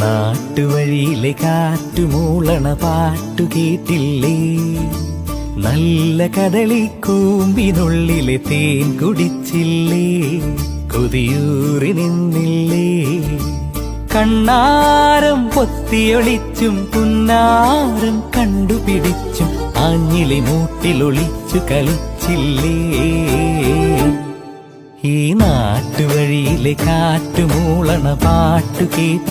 നാട്ടുവഴിയിലെ കാറ്റുമൂളണ പാട്ടു കേട്ടില്ലേ? നല്ല കദളിക്കൂമ്പിനുള്ളിലെ തേൻ കുടിച്ചില്ലേ? കൊതിയൂറി നിന്നില്ലേ? കണ്ണാരം പൊത്തിയൊളിച്ചും പുന്നാരം കണ്ടുപിടിച്ചും ആഞ്ഞിലി മൂട്ടിലൊളിച്ചു കളിച്ചില്ലേ? ഈ നാട്ടുവഴിയിലെ കാറ്റുമൂളണ പാട്ടു കേട്ട്